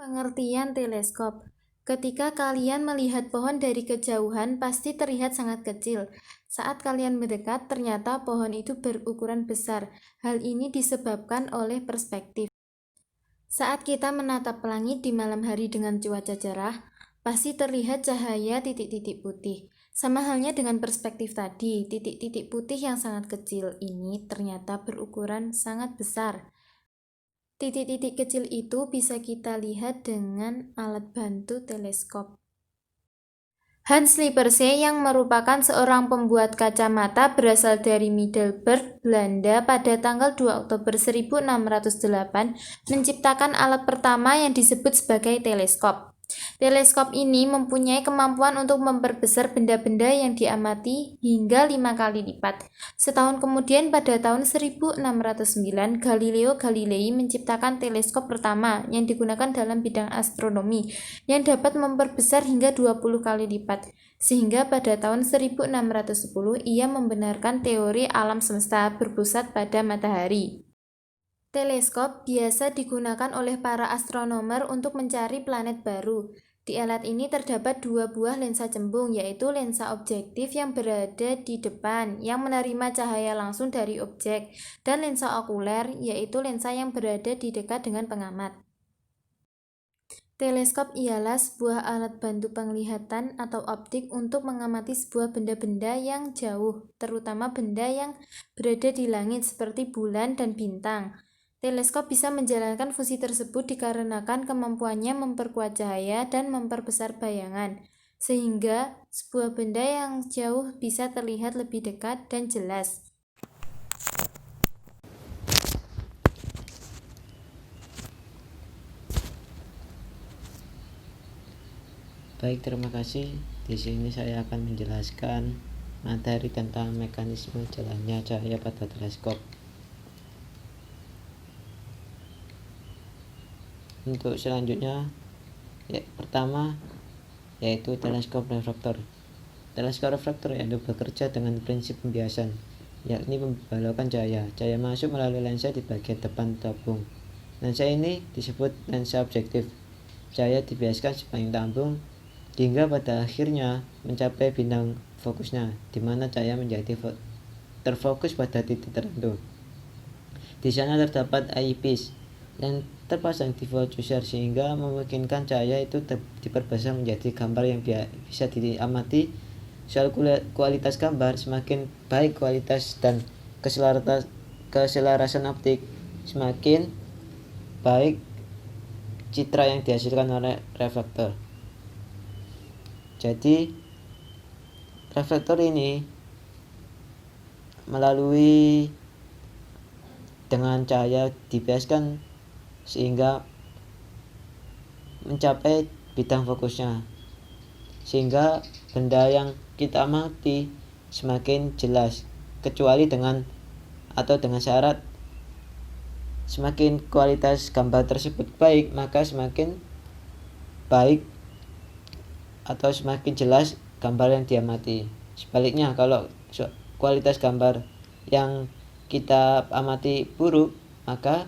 Pengertian teleskop. Ketika kalian melihat pohon dari kejauhan, pasti terlihat sangat kecil. Saat kalian mendekat, ternyata pohon itu berukuran besar. Hal ini disebabkan oleh perspektif. Saat kita menatap langit di malam hari dengan cuaca cerah, pasti terlihat cahaya titik-titik putih. Sama halnya dengan perspektif tadi, titik-titik putih yang sangat kecil ini ternyata berukuran sangat besar. Titik-titik kecil itu bisa kita lihat dengan alat bantu teleskop. Hans Lippershey yang merupakan seorang pembuat kacamata berasal dari Middelburg, Belanda pada tanggal 2 Oktober 1608 menciptakan alat pertama yang disebut sebagai teleskop. Teleskop ini mempunyai kemampuan untuk memperbesar benda-benda yang diamati hingga 5 kali lipat. Setahun kemudian pada tahun 1609, Galileo Galilei menciptakan teleskop pertama yang digunakan dalam bidang astronomi yang dapat memperbesar hingga 20 kali lipat. Sehingga pada tahun 1610 ia membenarkan teori alam semesta berpusat pada matahari. Teleskop biasa digunakan oleh para astronomer untuk mencari planet baru. Di alat ini terdapat dua buah lensa cembung, yaitu lensa objektif yang berada di depan, yang menerima cahaya langsung dari objek, dan lensa okuler, yaitu lensa yang berada di dekat dengan pengamat. Teleskop ialah sebuah alat bantu penglihatan atau optik untuk mengamati sebuah benda-benda yang jauh, terutama benda yang berada di langit seperti bulan dan bintang. Teleskop bisa menjalankan fungsi tersebut dikarenakan kemampuannya memperkuat cahaya dan memperbesar bayangan, sehingga sebuah benda yang jauh bisa terlihat lebih dekat dan jelas. Baik, terima kasih. Di sini saya akan menjelaskan materi tentang mekanisme jalannya cahaya pada teleskop. Untuk selanjutnya, pertama yaitu teleskop refraktor. Teleskop refraktor yaitu bekerja dengan prinsip pembiasan, yakni membelokkan cahaya. Cahaya masuk melalui lensa di bagian depan tabung. Lensa ini disebut lensa objektif. Cahaya dibiaskan sepanjang tabung hingga pada akhirnya mencapai bintang fokusnya, di mana cahaya menjadi terfokus pada titik tertentu. Di sana terdapat eyepiece yang terpasang di focusor sehingga memungkinkan cahaya itu diperbesar menjadi gambar yang bisa diamati. Soal kualitas gambar, semakin baik kualitas dan keselarasan optik, semakin baik citra yang dihasilkan oleh reflektor. Jadi reflektor ini melalui dengan cahaya dibiaskan sehingga mencapai bidang fokusnya, sehingga benda yang kita amati semakin jelas, kecuali dengan syarat semakin kualitas gambar tersebut baik, maka semakin baik atau semakin jelas gambar yang diamati. Sebaliknya, kalau kualitas gambar yang kita amati buruk, maka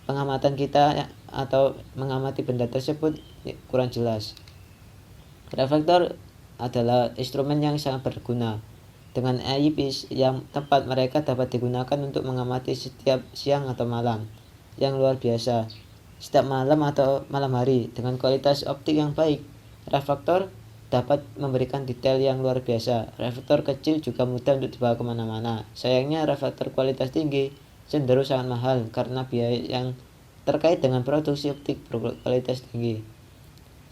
pengamatan kita atau mengamati benda tersebut kurang jelas. Reflektor adalah instrumen yang sangat berguna. Dengan eyepiece yang tepat, mereka dapat digunakan untuk mengamati setiap siang atau malam yang luar biasa, setiap malam atau malam hari. Dengan kualitas optik yang baik, reflektor dapat memberikan detail yang luar biasa. Reflektor kecil juga mudah untuk dibawa kemana-mana. Sayangnya, reflektor kualitas tinggi cenderung sangat mahal karena biaya yang terkait dengan produksi optik berkualitas tinggi.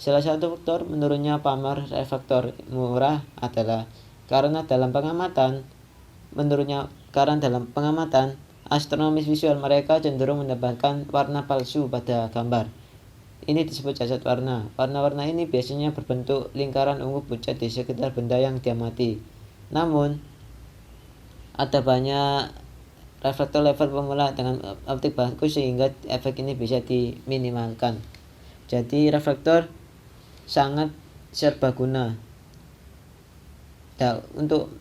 Salah satu faktor menurunnya pamor reflektor murah adalah karena dalam pengamatan astronomis visual, mereka cenderung mendapatkan warna palsu pada gambar. Ini disebut cacat warna. Warna-warna ini biasanya berbentuk lingkaran ungu pucat di sekitar benda yang diamati. Namun, ada banyak reflektor level pemula dengan optik bagus sehingga efek ini bisa diminimalkan. Jadi reflektor sangat serbaguna. Untuk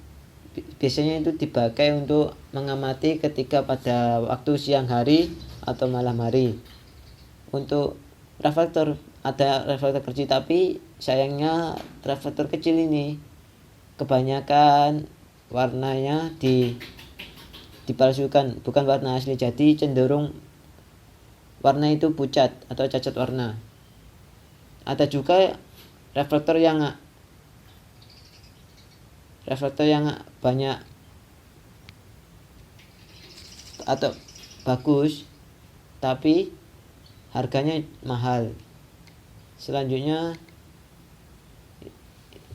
biasanya itu dipakai untuk mengamati ketika pada waktu siang hari atau malam hari. untuk reflektor, ada reflektor kecil, tapi sayangnya reflektor kecil ini kebanyakan warnanya dipalsukan, bukan warna asli, jadi cenderung warna itu pucat atau cacat warna. Ada juga reflektor yang banyak atau bagus tapi harganya mahal. Selanjutnya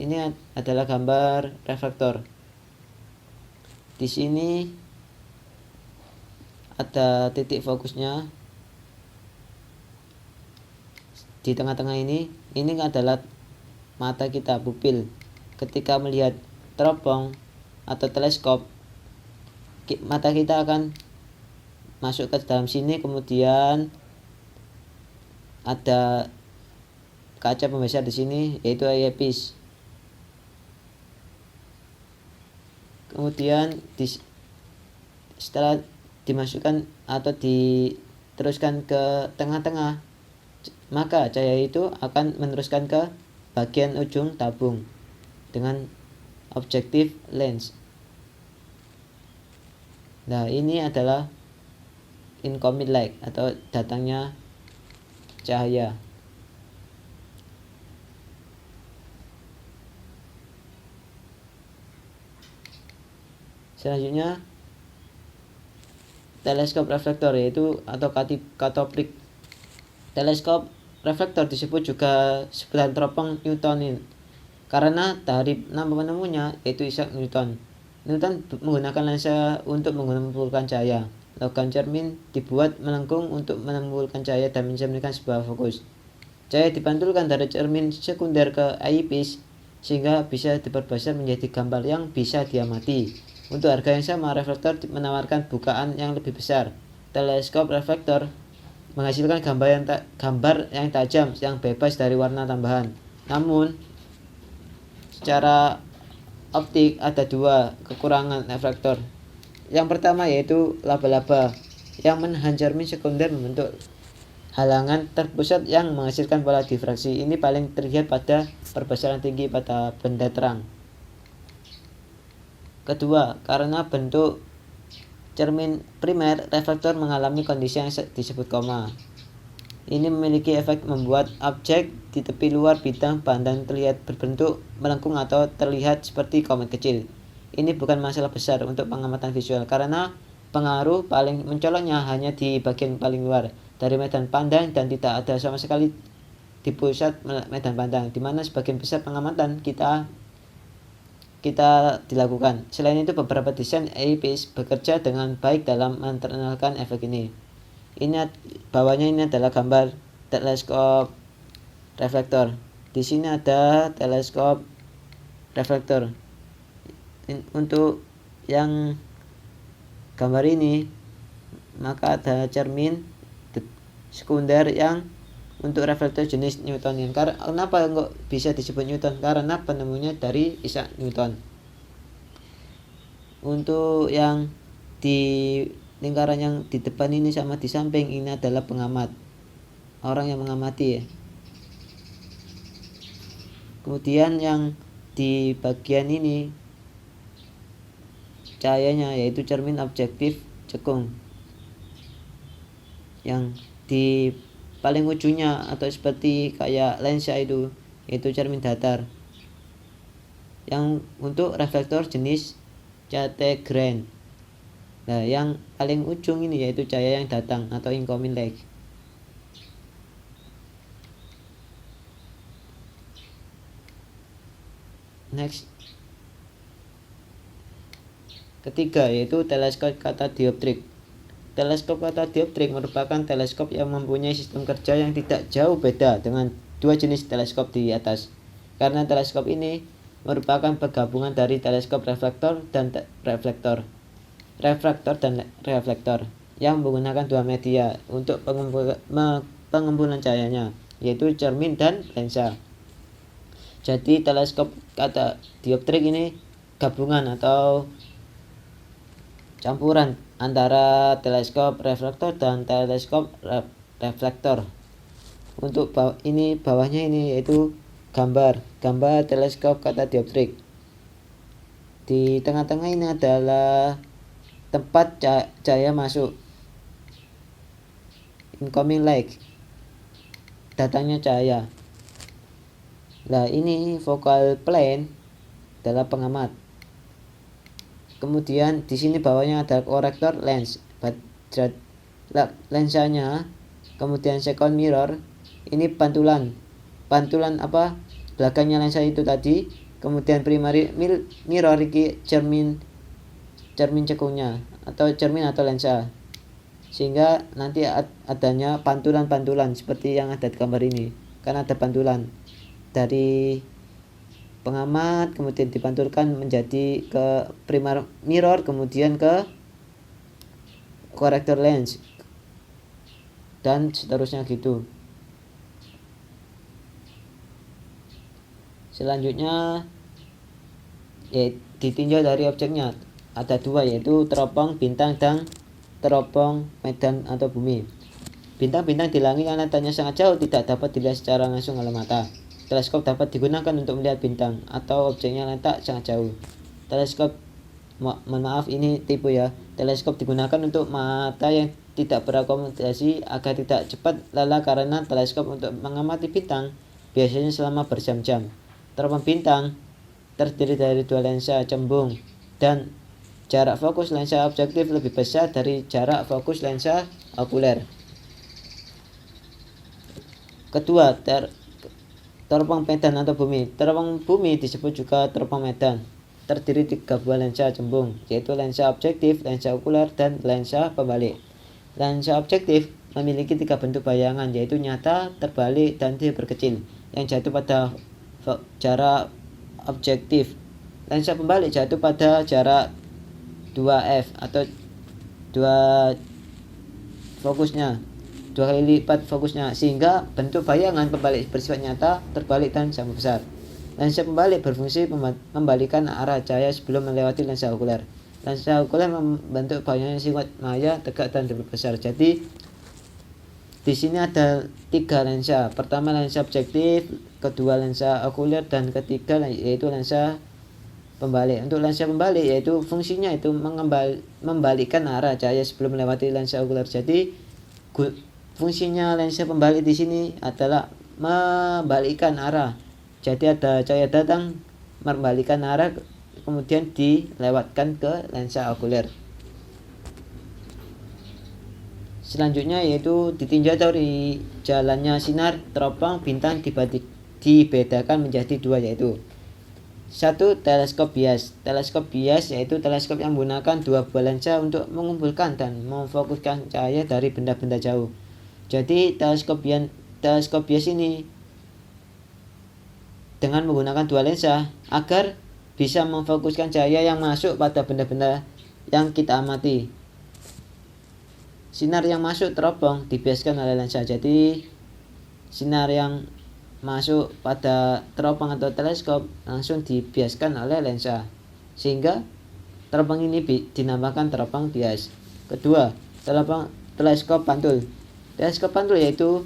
ini adalah gambar reflektor. Di sini ada titik fokusnya di tengah-tengah ini adalah mata kita, pupil. Ketika melihat teropong atau teleskop, mata kita akan masuk ke dalam sini, kemudian ada kaca pembesar di sini yaitu eyepiece. Kemudian setelah dimasukkan atau diteruskan ke tengah-tengah, maka cahaya itu akan meneruskan ke bagian ujung tabung dengan objektif lens. Nah, ini adalah incoming light atau datangnya cahaya. Selanjutnya teleskop reflektor yaitu atau catoptric. Teleskop reflektor disebut juga sebutan teropong Newtonian karena dari nama penemunya yaitu Isaac Newton. Newton menggunakan lensa untuk mengumpulkan cahaya. Logam cermin dibuat melengkung untuk menempelkan cahaya dan mencerminkan sebuah fokus. Cahaya dipantulkan dari cermin sekunder ke eyepiece sehingga bisa diperbesar menjadi gambar yang bisa diamati. Untuk harga yang sama, reflektor menawarkan bukaan yang lebih besar. Teleskop reflektor menghasilkan gambar yang tajam yang bebas dari warna tambahan. Namun secara optik ada dua kekurangan reflektor. Yang pertama yaitu laba-laba yang menahan cermin sekunder membentuk halangan terpusat yang menghasilkan pola difraksi. Ini paling terlihat pada perbesaran tinggi pada benda terang. Kedua, karena bentuk cermin primer, reflektor mengalami kondisi yang disebut koma. Ini memiliki efek membuat objek di tepi luar bidang pandang terlihat berbentuk melengkung atau terlihat seperti komet kecil. Ini bukan masalah besar untuk pengamatan visual karena pengaruh paling mencoloknya hanya di bagian paling luar dari medan pandang dan tidak ada sama sekali di pusat medan pandang, di mana sebagian besar pengamatan kita dilakukan. Selain itu, beberapa desain eyepiece bekerja dengan baik dalam menerapkan efek ini. Bawahnya ini adalah gambar teleskop reflektor. Di sini ada teleskop reflektor. Untuk yang gambar ini, maka ada cermin sekunder yang untuk reflektor jenis Newtonian. Kenapa kok bisa disebut Newton? Karena penemunya dari Isaac Newton. Untuk yang di lingkaran yang di depan ini sama di samping ini adalah pengamat, orang yang mengamati ya. Kemudian yang di bagian ini cahayanya yaitu cermin objektif cekung. Yang di paling ujungnya atau seperti kayak lensa itu yaitu cermin datar. Yang untuk reflektor jenis Cassegrain. Nah, yang paling ujung ini yaitu cahaya yang datang atau incoming light. Next. Ketiga yaitu teleskop catadioptrik. Teleskop catadioptrik merupakan teleskop yang mempunyai sistem kerja yang tidak jauh beda dengan dua jenis teleskop di atas. Karena teleskop ini merupakan penggabungan dari teleskop refraktor dan reflektor yang menggunakan dua media untuk pengumpulan cahayanya, yaitu cermin dan lensa. Jadi teleskop catadioptrik ini gabungan atau campuran antara teleskop refraktor dan teleskop reflektor. Untuk bawahnya ini yaitu gambar teleskop katadioptrik. Di tengah-tengah ini adalah tempat cahaya masuk, incoming light, datangnya cahaya. Nah, ini focal plane adalah pengamat. Kemudian di sini bawahnya ada korektor lens, lensanya. Kemudian second mirror, ini pantulan apa belakangnya lensa itu tadi. Kemudian primary mirror ini cermin cekungnya atau cermin atau lensa, sehingga nanti adanya pantulan seperti yang ada di gambar ini. Karena ada pantulan dari pengamat, kemudian dipantulkan menjadi ke primary mirror, kemudian ke korektor lens, dan seterusnya gitu. Selanjutnya ditinjau dari objeknya. Ada dua, yaitu teropong bintang dan teropong medan atau bumi. Bintang-bintang di langit yang letaknya sangat jauh tidak dapat dilihat secara langsung oleh mata. Teleskop dapat digunakan untuk melihat bintang atau objeknya letak sangat jauh. Teleskop, maaf ini tipu ya. Teleskop digunakan untuk mata yang tidak berakomodasi agar tidak cepat lelah, karena teleskop untuk mengamati bintang biasanya selama berjam-jam. Teropong bintang terdiri dari dua lensa cembung, dan jarak fokus lensa objektif lebih besar dari jarak fokus lensa okuler. Kedua, teropong medan atau bumi. Teropong bumi disebut juga teropong medan. Terdiri dari gabungan lensa cembung, yaitu lensa objektif, lensa okuler, dan lensa pembalik. Lensa objektif memiliki tiga bentuk bayangan, yaitu nyata, terbalik, dan diperkecil, yang jatuh pada jarak objektif. Lensa pembalik jatuh pada jarak 2f atau 2 fokusnya, 2 kali lipat fokusnya, sehingga bentuk bayangan pembalik bersifat nyata, terbalik, dan sama besar. Lensa pembalik berfungsi membalikan arah cahaya sebelum melewati lensa okuler. Lensa okuler membentuk bayangan yang singkat, maya, tegak, dan lebih besar. Jadi di sini ada tiga lensa. Pertama lensa objektif, kedua lensa okuler, dan ketiga yaitu lensa pembalik. Untuk lensa pembalik yaitu fungsinya itu membalikkan arah cahaya sebelum melewati lensa okuler. Jadi fungsinya lensa pembalik di sini adalah membalikkan arah. Jadi ada cahaya datang, membalikkan arah, kemudian dilewatkan ke lensa okuler. Selanjutnya yaitu ditinjau dari jalannya sinar teropong bintang dibedakan menjadi dua, yaitu satu, teleskop bias. Teleskop bias yaitu teleskop yang menggunakan dua buah lensa untuk mengumpulkan dan memfokuskan cahaya dari benda-benda jauh. Jadi teleskop bias ini dengan menggunakan dua lensa agar bisa memfokuskan cahaya yang masuk pada benda-benda yang kita amati. Sinar yang masuk teropong dibiaskan oleh lensa. Jadi sinar yang masuk pada teropong atau teleskop langsung dibiaskan oleh lensa, sehingga teropong ini dinamakan teropong bias. Kedua, teleskop pantul. Teleskop pantul yaitu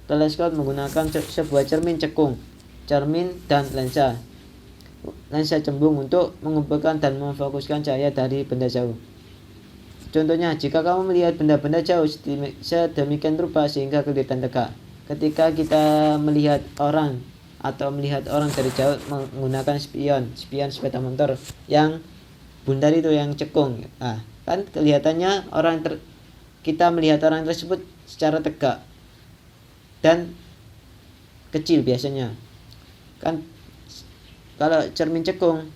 teleskop menggunakan sebuah cermin cekung, cermin, dan lensa cembung untuk mengumpulkan dan memfokuskan cahaya dari benda jauh. Contohnya, jika kamu melihat benda-benda jauh sedemikian rupa sehingga kelihatan tegak. Ketika kita melihat orang dari jauh menggunakan spion sepeda motor yang bundar itu, yang cekung, kan kelihatannya kita melihat orang tersebut secara tegak dan kecil biasanya. Kan kalau cermin cekung,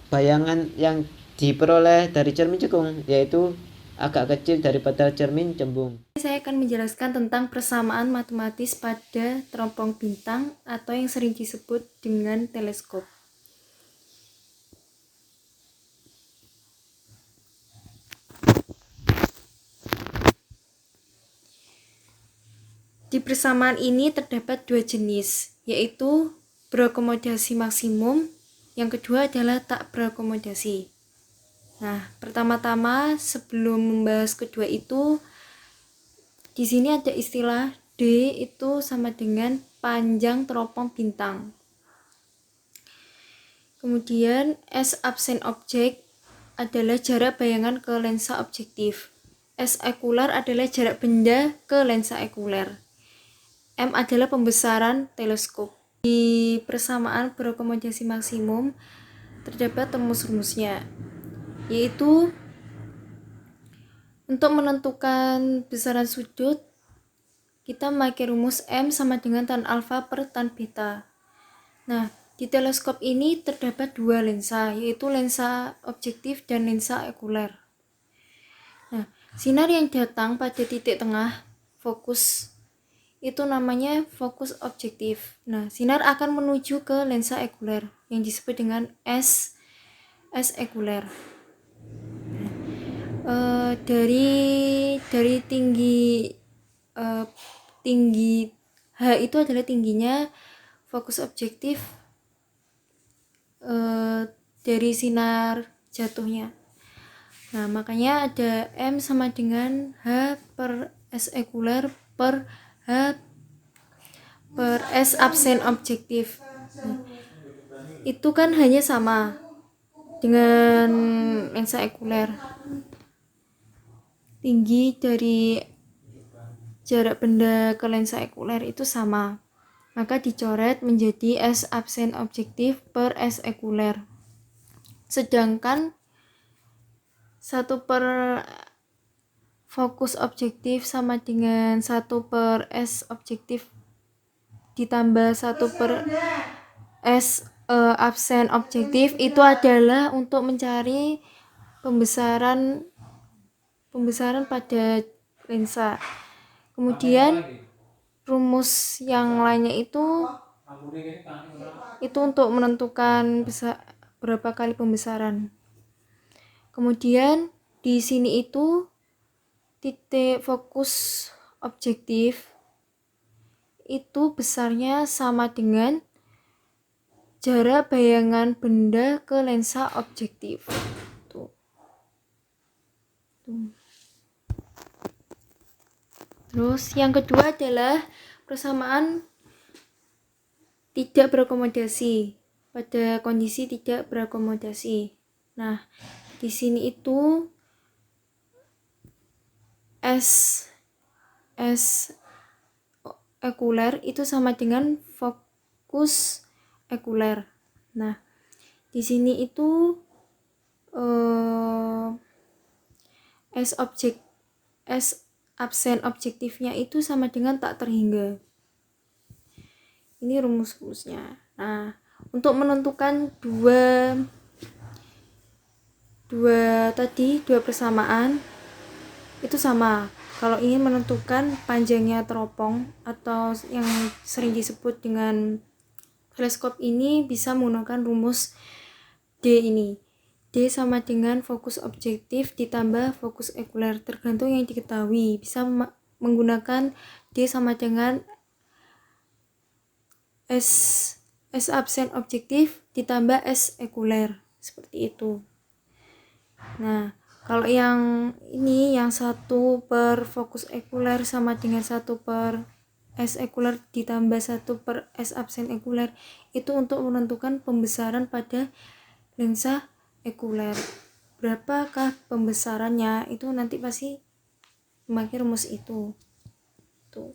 bayangan yang diperoleh dari cermin cekung yaitu agak kecil daripada cermin cembung. Saya akan menjelaskan tentang persamaan matematis pada teropong bintang atau yang sering disebut dengan teleskop. Di persamaan ini terdapat dua jenis, yaitu berakomodasi maksimum, yang kedua adalah tak berakomodasi. Nah, pertama-tama sebelum membahas kedua itu, di sini ada istilah D itu sama dengan panjang teropong bintang. Kemudian S absen objek adalah jarak bayangan ke lensa objektif. S ekuler adalah jarak benda ke lensa ekuler. M adalah pembesaran teleskop. Di persamaan berakomodasi maksimum terdapat rumus-rumusnya, yaitu untuk menentukan besaran sudut kita memakai rumus M sama dengan tan alfa per tan beta. Nah, di teleskop ini terdapat dua lensa, yaitu lensa objektif dan lensa ekuler. Nah, sinar yang datang pada titik tengah fokus itu namanya fokus objektif. Nah, sinar akan menuju ke lensa ekuler yang disebut dengan S ekuler. Dari tinggi H itu adalah tingginya fokus objektif dari sinar jatuhnya. Nah, makanya ada M sama dengan H per S ekuler per H per S absen objektif. Itu kan hanya sama dengan lensa ekuler. Tinggi dari jarak benda ke lensa ekuler itu sama. Maka dicoret menjadi S absen objektif per S ekuler. Sedangkan 1 per fokus objektif sama dengan 1 per S objektif ditambah 1 per S absen objektif itu adalah untuk mencari pembesaran pada lensa. Kemudian rumus yang lainnya itu untuk menentukan berapa kali pembesaran. Kemudian di sini itu titik fokus objektif itu besarnya sama dengan jarak bayangan benda ke lensa objektif. Tuh. Terus yang kedua adalah persamaan tidak berakomodasi pada kondisi tidak berakomodasi. Nah, di sini itu S ekuler itu sama dengan fokus ekuler. Nah, di sini itu S absen objektifnya itu sama dengan tak terhingga. Ini rumus-rumusnya. Nah, untuk menentukan dua persamaan itu sama. Kalau ingin menentukan panjangnya teropong atau yang sering disebut dengan teleskop ini bisa menggunakan rumus D ini. D sama dengan fokus objektif ditambah fokus ekuler, tergantung yang diketahui. Bisa menggunakan D sama dengan S absen objektif ditambah S ekuler, seperti itu. Nah, kalau yang ini yang 1 per fokus ekuler sama dengan 1 per S ekuler ditambah 1 per S absen ekuler itu untuk menentukan pembesaran pada lensa ekuler. Berapakah pembesarannya itu nanti pasti memakai rumus itu. Tuh.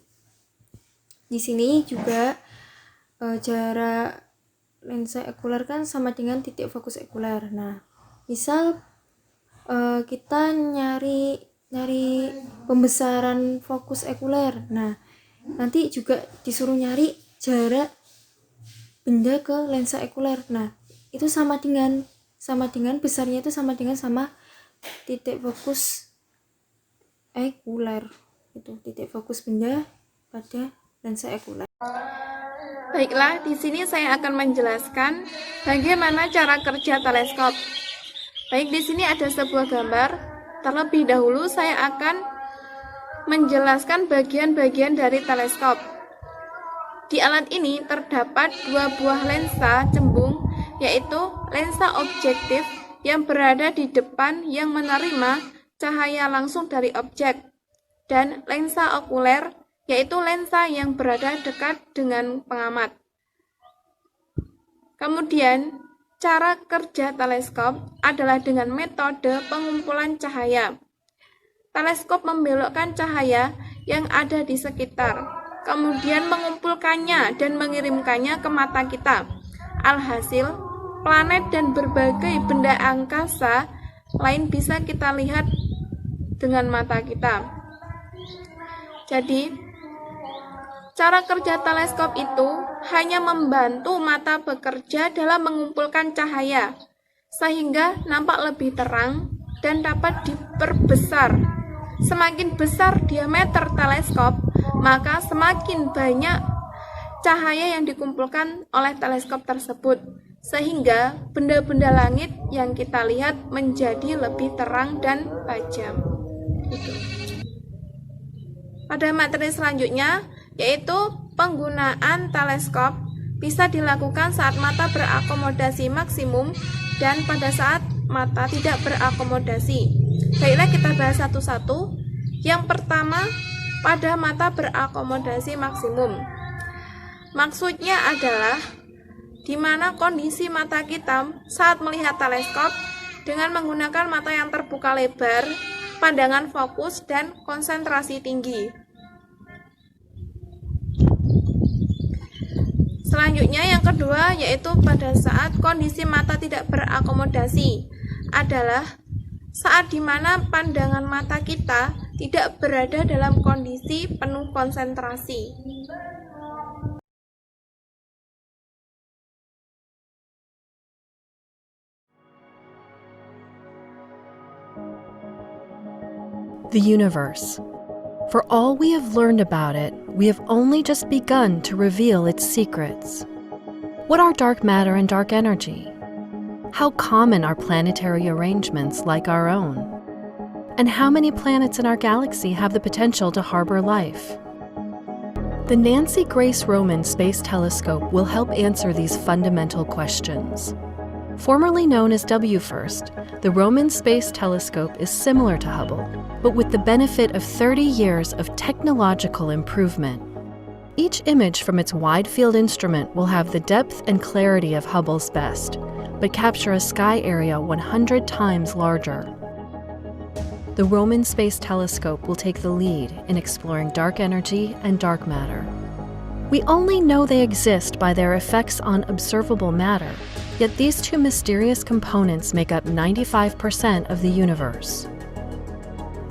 Di sini juga jarak lensa ekuler kan sama dengan titik fokus ekuler. Nah, misal kita nyari pembesaran fokus ekuler. Nah, nanti juga disuruh nyari jarak benda ke lensa ekuler. Nah, itu sama dengan besarnya itu sama dengan titik fokus ekuler. Itu titik fokus benda pada lensa ekuler. Baiklah, di sini saya akan menjelaskan bagaimana cara kerja teleskop. Baik, di sini ada sebuah gambar. Terlebih dahulu saya akan menjelaskan bagian-bagian dari teleskop. Di alat ini terdapat 2 buah lensa cembung, yaitu lensa objektif yang berada di depan yang menerima cahaya langsung dari objek. dan lensa okuler, yaitu lensa yang berada dekat dengan pengamat. Kemudian, cara kerja teleskop adalah dengan metode pengumpulan cahaya. Teleskop membelokkan cahaya yang ada di sekitar, kemudian mengumpulkannya dan mengirimkannya ke mata kita. Alhasil, planet dan berbagai benda angkasa lain bisa kita lihat dengan mata kita. Jadi, cara kerja teleskop itu hanya membantu mata bekerja dalam mengumpulkan cahaya, sehingga nampak lebih terang dan dapat diperbesar. Semakin besar diameter teleskop, maka semakin banyak cahaya yang dikumpulkan oleh teleskop tersebut, sehingga benda-benda langit yang kita lihat menjadi lebih terang dan tajam. Pada materi selanjutnya, yaitu penggunaan teleskop bisa dilakukan saat mata berakomodasi maksimum dan pada saat mata tidak berakomodasi. Baiklah, kita bahas satu-satu. Yang pertama, pada mata berakomodasi maksimum. Maksudnya adalah di mana kondisi mata kita saat melihat teleskop dengan menggunakan mata yang terbuka lebar, pandangan fokus, dan konsentrasi tinggi. Selanjutnya yang kedua, yaitu pada saat kondisi mata tidak berakomodasi, adalah saat dimana pandangan mata kita tidak berada dalam kondisi penuh konsentrasi. The universe. For all we have learned about it, we have only just begun to reveal its secrets. What are dark matter and dark energy? How common are planetary arrangements like our own? And how many planets in our galaxy have the potential to harbor life? The Nancy Grace Roman Space Telescope will help answer these fundamental questions. Formerly known as WFIRST, the Roman Space Telescope is similar to Hubble, but with the benefit of 30 years of technological improvement. Each image from its wide-field instrument will have the depth and clarity of Hubble's best, but capture a sky area 100 times larger. The Roman Space Telescope will take the lead in exploring dark energy and dark matter. We only know they exist by their effects on observable matter, yet these two mysterious components make up 95% of the universe.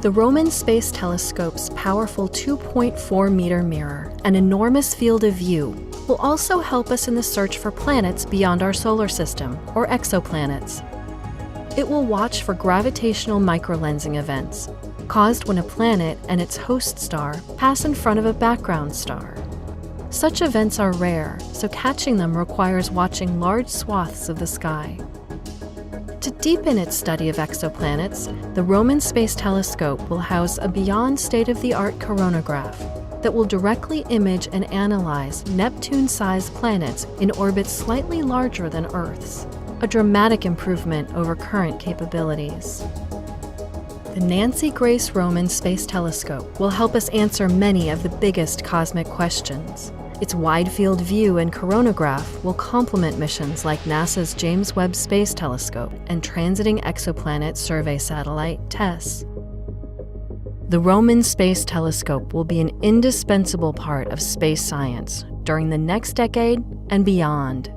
The Roman Space Telescope's powerful 2.4-meter mirror and enormous field of view will also help us in the search for planets beyond our solar system, or exoplanets. It will watch for gravitational microlensing events, caused when a planet and its host star pass in front of a background star. Such events are rare, so catching them requires watching large swaths of the sky. To deepen its study of exoplanets, the Roman Space Telescope will house a beyond state-of-the-art coronagraph that will directly image and analyze Neptune-sized planets in orbits slightly larger than Earth's, a dramatic improvement over current capabilities. The Nancy Grace Roman Space Telescope will help us answer many of the biggest cosmic questions. Its wide-field view and coronagraph will complement missions like NASA's James Webb Space Telescope and Transiting Exoplanet Survey Satellite, TESS. The Roman Space Telescope will be an indispensable part of space science during the next decade and beyond.